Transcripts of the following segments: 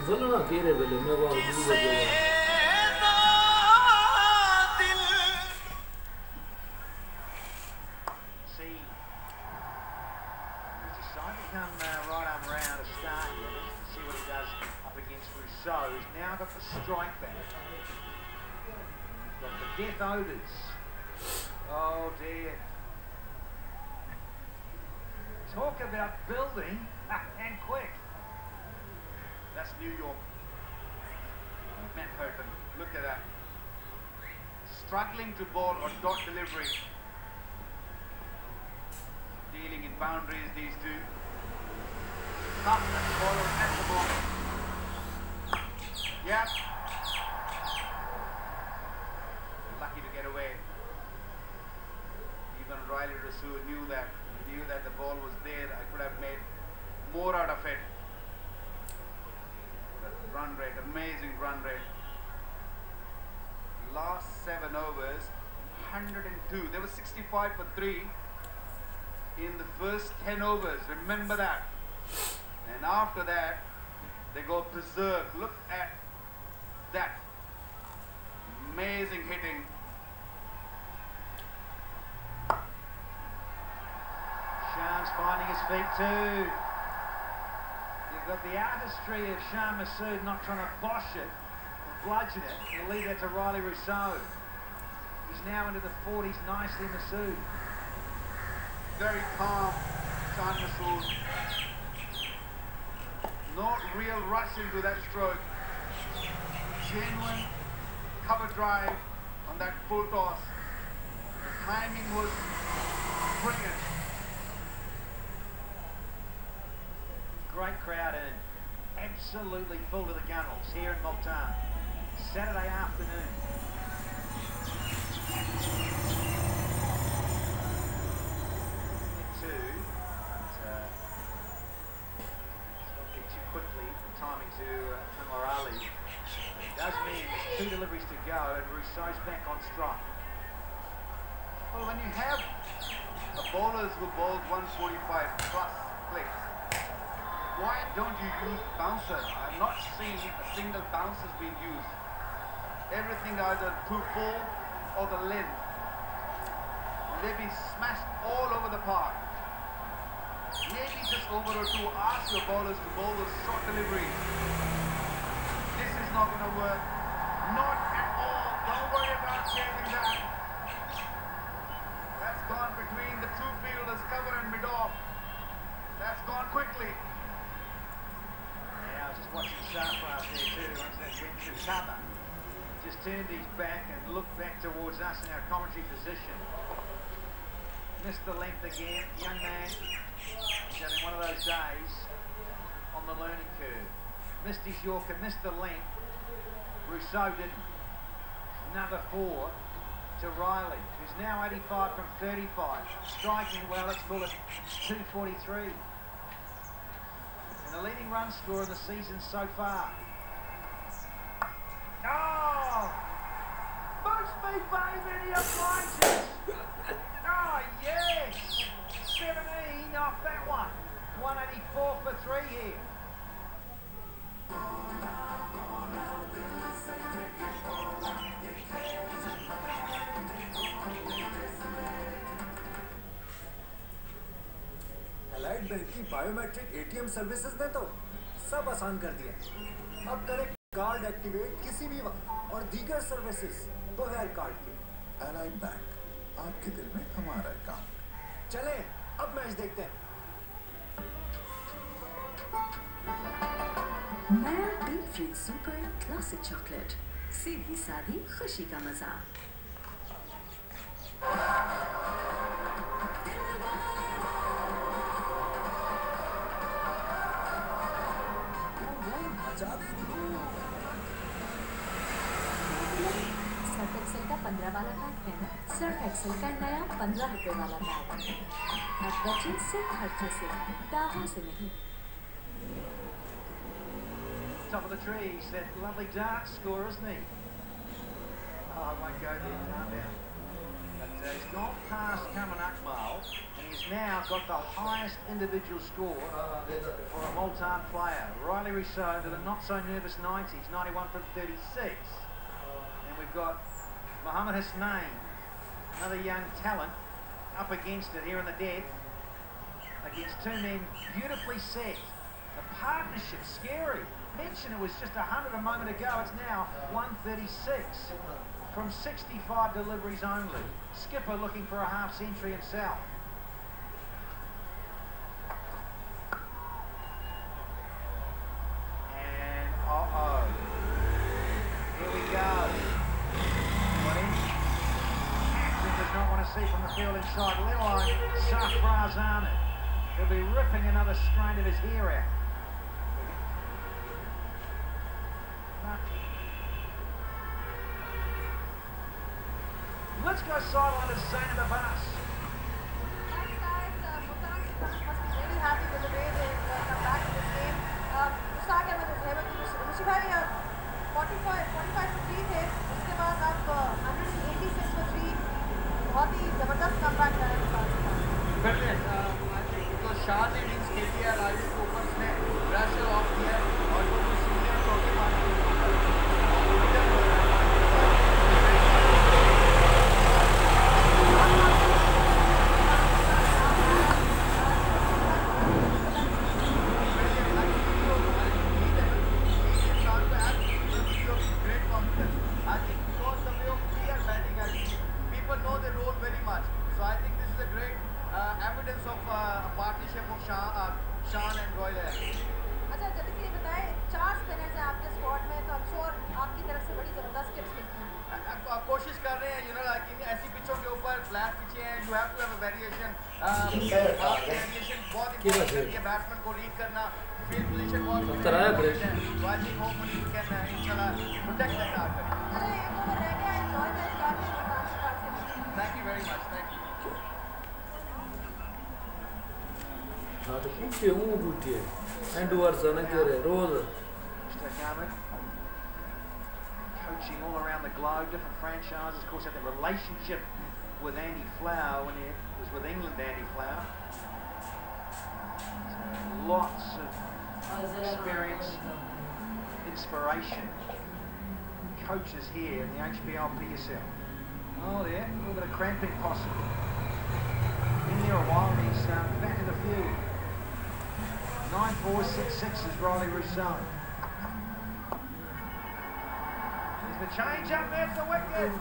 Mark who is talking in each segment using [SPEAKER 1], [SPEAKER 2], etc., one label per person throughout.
[SPEAKER 1] Zalana kere bele me wa du bele.
[SPEAKER 2] He's now got the strike back. Got the death odours. Oh dear. Talk about building and quick. That's New York. Matt Hogan, look at that. Struggling to ball or dot delivery. Dealing in boundaries, these two. Tough ball at the ball. Yep. Lucky to get away. Even Riley Rasul knew that the ball was there. I could have made more out of it. The run rate, amazing run rate. Last 7 overs, 102. There was 65 for 3 in the first 10 overs. Remember that. And after that, they go berserk. Look at that. Amazing hitting. Sham's finding his feet too. You've got the artistry of Sham Massoud not trying to bosh it and bludgeon it. You'll leave that to Riley Rousseau. He's now into the 40s nicely, Massoud.
[SPEAKER 3] Very calm, Sham Massoud. No real rush into that stroke. Genuine cover drive on that full toss. The timing was brilliant.
[SPEAKER 2] Great crowd in. Absolutely full to the gunnels here in Multan. Saturday afternoon. Quickly, timing to Umar Ali. Does mean there's 2 deliveries to go and Rousseau's back on strike.
[SPEAKER 3] Well, when you have the bowlers who bowled 145 plus clicks, why don't you use bouncers? I've not seen a single bouncer being used. Everything either too full or the length. They've been smashed all over the park. Maybe just over or two, ask your bowlers to bowl those short deliveries. This is not going to work. Not at all. Don't worry about changing that. That's gone between the two fielders, cover and mid-off. That's gone quickly.
[SPEAKER 2] Yeah, I was just watching Sarfraz there too, once that went through cover. Just turned his back and looked back towards us in our commentary position. Missed the length again. Young man. He's having one of those days on the learning curve. Missed his Yorker, missed the length. Rousseau didn't. Another 4 to Riley, who's now 85 from 35. Striking well, let's call it 243. And the leading run scorer of the season so far. Oh! Boot speed, baby, he applies. Oh, yes! 17 off that one. 184 for 3 here.
[SPEAKER 4] Allied bank की biometric ATM services ने तो सब आसान कर दिया। अब करें card activate किसी भी वक्त और दीगर सर्विसेज बगैर कार्ड के।
[SPEAKER 5] एलाइड बैंक, आपके दिल में हमारा अकाउंट।
[SPEAKER 4] चलें, अब मैच देखते हैं।
[SPEAKER 6] नया deep freeze super classic chocolate, सीधी सादी खुशी का मजा। सर्फ एक्सेल का 15 वाला पैक है। सर्फ एक्सेल का नया 15 रुपए वाला पैक। अब बचे सिर्फ खर्चे से, दावों से नहीं।
[SPEAKER 2] Top of the trees, that lovely dart score, isn't he? Oh, I won't go there, calm down. But He's gone past Cameron Akmal, and he's now got the highest individual score for a Multan player. Riley Rousseau to the not-so-nervous 90s, 91 from 36. And we've got Mohammed Hasnain, another young talent, up against it here in the death. Against two men beautifully set. The partnership, scary. Mentioned it was just 100 a moment ago. It's now 136 from 65 deliveries only. Skipper looking for a half century himself. And here we go. What in? Captain does not want to see from the field inside, let alone Sarfraz Ahmed. He'll be ripping another strand of his hair out. Let's go sideline to Zainab Abbas.
[SPEAKER 7] Thanks guys, Multan must be really happy with the way they've come back in this game. To start with his heaven to Rishi Bhai, 45 for 3 थे, उसके बाद आप 186 for 3, बहुत ही जबरदस्त comeback कर रहे हैं.
[SPEAKER 3] Brilliant. I think it was Shah leading KTR Irish Opens ने pressure off किया और वो सीनियर बैट्समैन को लीड करना फील्ड पोजीशन बहुत वाचिंग होम यू कैन इंशाल्लाह प्रोटेक्ट दैट टारगेट.
[SPEAKER 7] अरे एक ओवर रह गया, एंजॉय दैट काफी मुल्तान से पास.
[SPEAKER 3] Thank you very much. Thank you.
[SPEAKER 1] हाँ तो पूछिए वो पूछिए एंडवर्स ना करे रोज.
[SPEAKER 2] Coaching all around the globe, different franchises. Of course, had the relationship with Andy Flower when he was with England. Andy Flower. Lots of experience, inspiration. Coaches here in the HBL PSL. Oh, there, a little bit of cramping possible. Been there a while and he's back in the field. 9-4-6-6 is Riley Rousseau. There's the change up there for the wicket.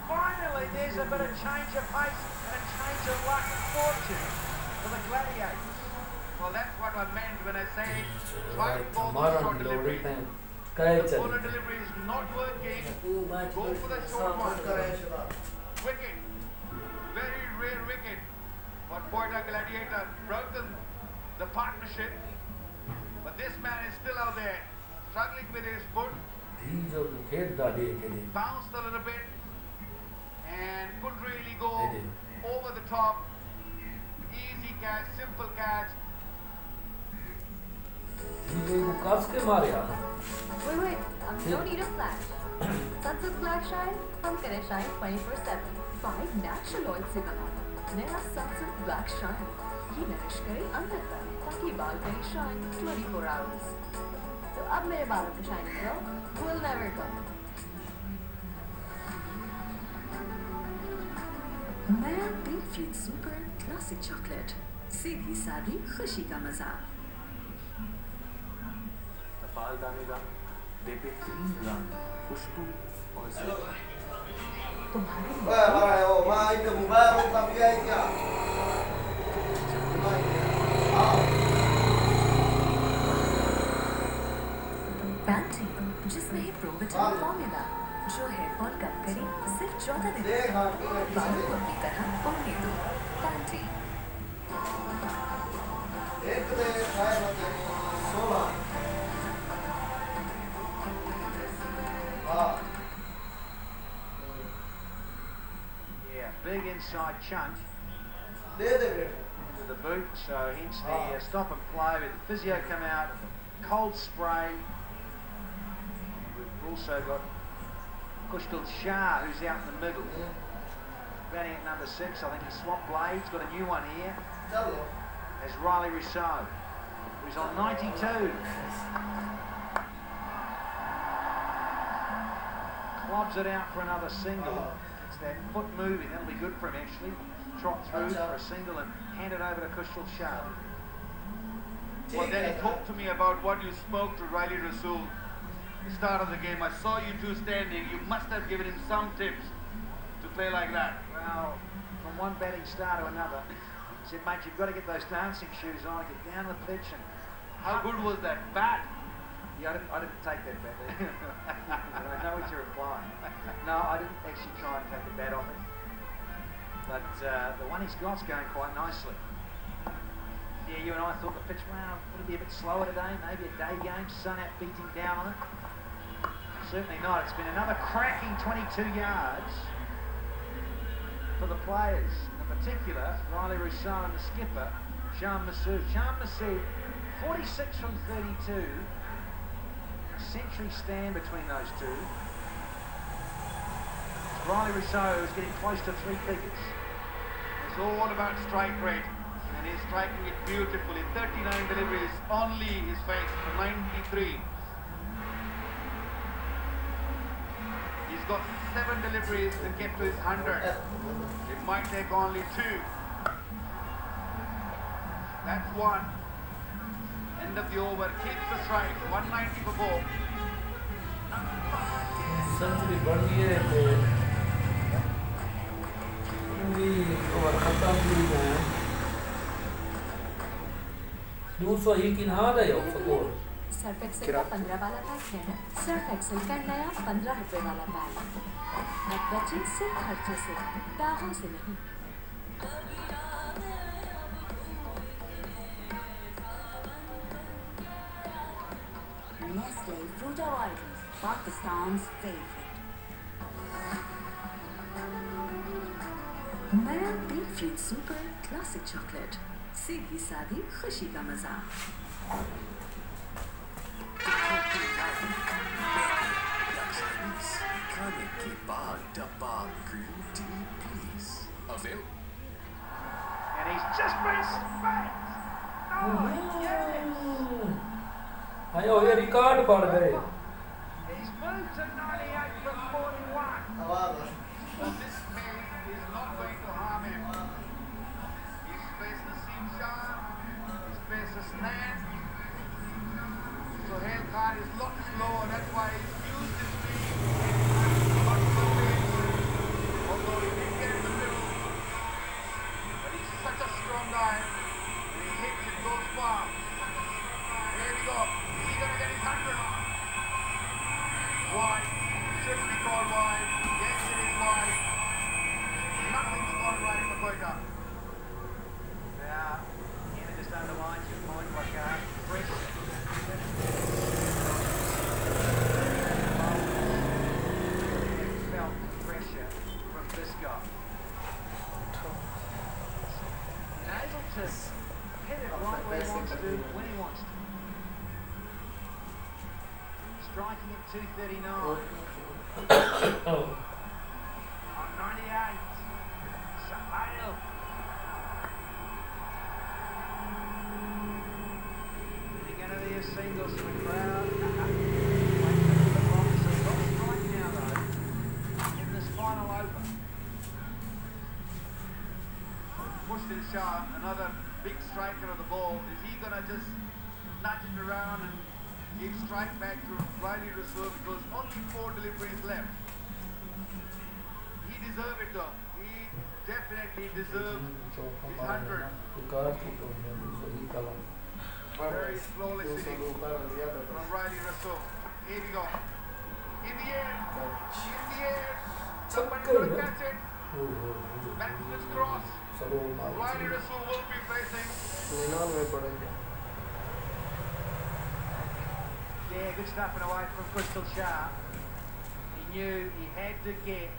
[SPEAKER 2] Finally, there's a bit of change of pace and a change of luck and fortune for the Gladiators.
[SPEAKER 3] Well, that's what I meant when I say try to go for short delivery. The bowler delivery is not working. Go for the short one. Wicket. Very rare wicket. But Quetta Gladiator broken the partnership. But this man is still out there, struggling with his foot. Bounced a little bit and couldn't really go over the top. Easy catch, simple catch.
[SPEAKER 6] Wait, no need a flash. Sunsilk Black Shine, हम करें shine 24/7. 5 natural oil से बना नया Sunsilk Black Shine. ये nourish करे अंदर तक ताकि बाल करें shine 24 hours. तो अब मेरे बालों को shine करो, will never go. नया Green Fruit Super Classic Chocolate. सीधी सादी खुशी का मजा.
[SPEAKER 2] बाल दानेदार, बेहतरीन रंग, खुशबू और
[SPEAKER 6] पैंटी जिसमें है प्रोविटल फॉर्मूला जो हेयर फॉल कम करे सिर्फ 14 दिन बालों को अपनी तरह उड़ने दो. Panty
[SPEAKER 2] yeah, big inside chunk to the boot, so hence the stop and play with the physio come out, cold spray. We've also got Kushal Shah who's out in the middle. batting at number 6. I think he swapped blades, got a new one here. As Riley Rousseau, who's on 92. Clubs it out for another single. It's that foot moving, that'll be good for him actually. Trot through for a single and hand it over to Kushal Shah.
[SPEAKER 3] Well, then he talked to me about what you spoke to Riley Rasool at the start of the game. I saw you two standing. You must have given him some tips to play like that.
[SPEAKER 2] Well, from one batting star to another, he said, mate, you've got to get those dancing shoes on and get down the pitch. And
[SPEAKER 3] How good was that bat?
[SPEAKER 2] yeah, I didn't take that bat. I know what you're implying. No, I didn't actually try and take the bat off it. But the one he's got's going quite nicely. Yeah, you and I thought the pitch, well, would it be a bit slower today? Maybe a day game, sun out beating down on it. Certainly not. It's been another cracking 22 yards for the players. In particular, Riley Rousseau and the skipper, Shan Masood. Shan Masood, 46 from 32. A century stand between those two. Riley Rousseau is getting close to 3 figures.
[SPEAKER 3] It's all about strike rate. And he's striking it beautifully. 39 deliveries, only his face for 93. He's got 7 deliveries to get to his 100. It might take only 2. That's 1. End of the over, keeps the strike, 190 for 4.
[SPEAKER 1] Century बढ़ गई है तो पूरी over खत्म हुई है 200 ही की नहा दे स्कोर
[SPEAKER 6] सर्फ एक्सेल का 15 वाला पैक है। सर्फ एक्सेल का नया 15 रुपए वाला पैक। अब बचे सिर्फ खर्चे से, दाहों से नहीं।
[SPEAKER 8] Nestle Fruta White, Pakistan's favorite.
[SPEAKER 6] नया tech fruit super classic chocolate, सीधी सादी खुशी का मजा।
[SPEAKER 4] खाने के बाद डब्बा green tea please available.
[SPEAKER 2] And he's just been spanked. Oh, yes.
[SPEAKER 1] आयो ये रिकॉर्ड बढ़ गए
[SPEAKER 2] He's moved to 98 from 41.
[SPEAKER 3] Well, this pace is not going to harm him. His pace seems sharp. His pace is stand. So Hale Khan is a lot slower. That's why he's used his speed. Although he did get in the middle. But he's such a strong guy. When he hits, it goes far. Here we go. Is he going to get his 100? Wide. Should be called wide. Yes, it is wide. Nothing's gone right in the Quetta.
[SPEAKER 2] Now, again, it just underlines your point, like pressure. Felt pressure from this guy. And able to hit it right where he wants to, when he wants to. Striking at 239. On 98. Sahil. Is he going to be a single for the crowd? Strike now though. In this final over.
[SPEAKER 3] Mushtin Shah, another big striker of the ball. Is he going to just nudge it around and give strike back to Riley Rousseau because only 4 deliveries left? He deserved it though. He definitely deserved his 100. Very flawless hitting from Riley Rousseau. Here we go. In the air. In the air. Somebody's going to catch it. Batsman's cross. Riley Rousseau will be facing.
[SPEAKER 2] Yeah, good stuff and away from Crystal Shah. He knew he had to get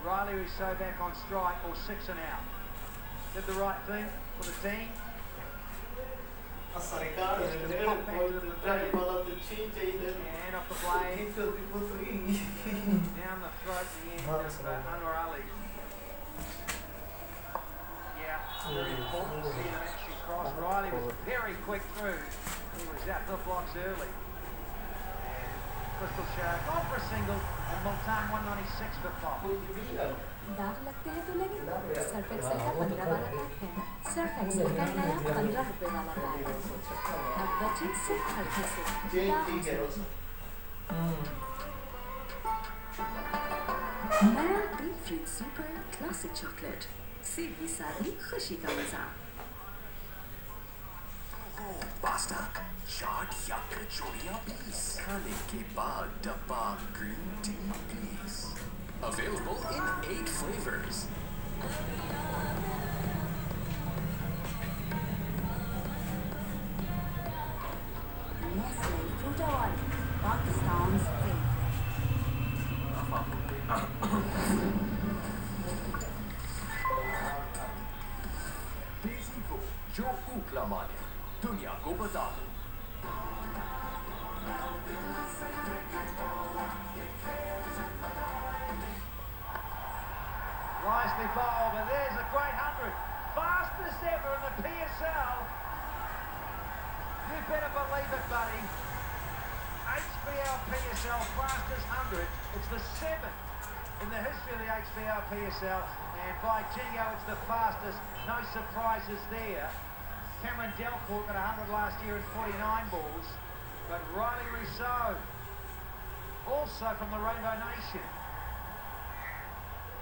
[SPEAKER 2] Riley Rousseau back on strike or 6 and out. Did the right thing for the team. And off the blade. Down the throat, the end of Anwar Ali. quick through. He was out the blocks early. Crystal Shark on for a single, and Multan 196 for pop.
[SPEAKER 6] दाग लगते हैं तो लगे। Surf Excel का 15 वाला pack है। Surf Excel का नया 15 रुपए वाला पैक। अब बचे सिर्फ हल्के से। नया deep freeze super classic chocolate. सेवी सादी खुशी का मजा।
[SPEAKER 9] पास्ता चाट या कचौड़ियाँ पीस खाने के बाद डब्बा green tea piece available in 8 flavors.
[SPEAKER 8] Nestle Fruta Oil, Pakistan's favorite.
[SPEAKER 9] देसी वो जो ऊपला माने दुनिया को बता दो।
[SPEAKER 2] Nicely bowled, but there's a great 100. Fastest ever in the PSL. You better believe it, buddy. HBL PSL fastest 100. It's the 7th in the history of the HBL PSL. And by jingo, it's the fastest. No surprises there. Cameron Delport got 100 last year in 49 balls. But Riley Rousseau, also from the Rainbow Nation,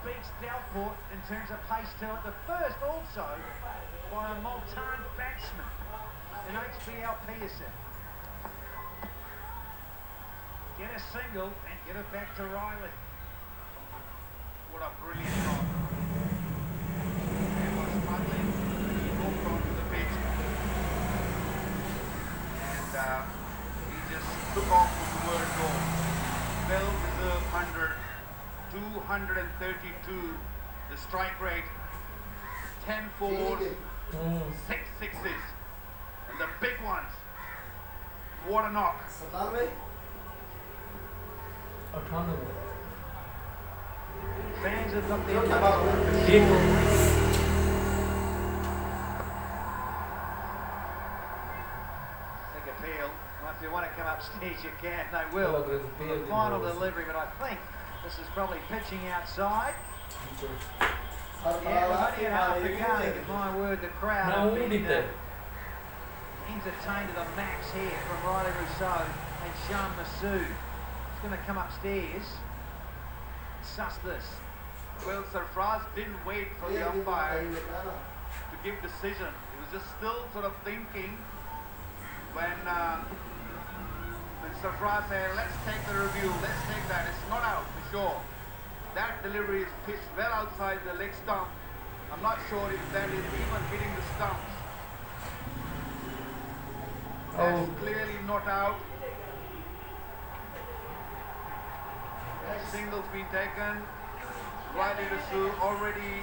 [SPEAKER 2] beats Delport in terms of pace to it. The first also by a Multan batsman in HBL PSL. Get a single and get it back to Riley.
[SPEAKER 3] What a brilliant shot. He was struggling when he walked onto the pitch. And he just took off with the word goal. Well-deserved 100. 232 the strike rate, 10 fours, 6 sixes, and the big ones. What a knock.
[SPEAKER 2] Fans have got their take a peel. Well, if you want to come upstairs you can, they will. The final delivery, but I think this is probably pitching outside. Yeah, we've only had half the game, but my word, the crowd have been entertained to the max here from Riley Rousseau and Shan Masood. He's going to come upstairs, suss this.
[SPEAKER 3] Well, Sarfraz didn't wait for the umpire to give decision. He was just still sort of thinking when Sarfraz said, let's take the review, let's take that. It's not out for sure. That delivery is pitched well outside the leg stump. I'm not sure if that is even hitting the stumps. That's clearly not out. Single's been taken. Riley Rousseau already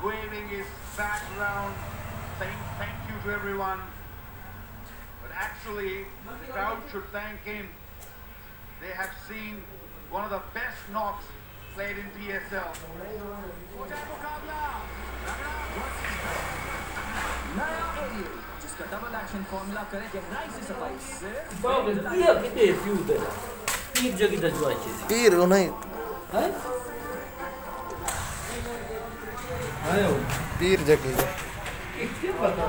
[SPEAKER 3] waving his bat around, saying thank you to everyone. But actually, the crowd should thank him. They have seen one of the best knocks played in PSL.
[SPEAKER 9] जिसका double action formula करे गहराई से सफाई
[SPEAKER 1] पीर जगी दजवाई
[SPEAKER 10] पीर नहीं
[SPEAKER 1] आयो
[SPEAKER 10] पीर जगी
[SPEAKER 1] कितने पता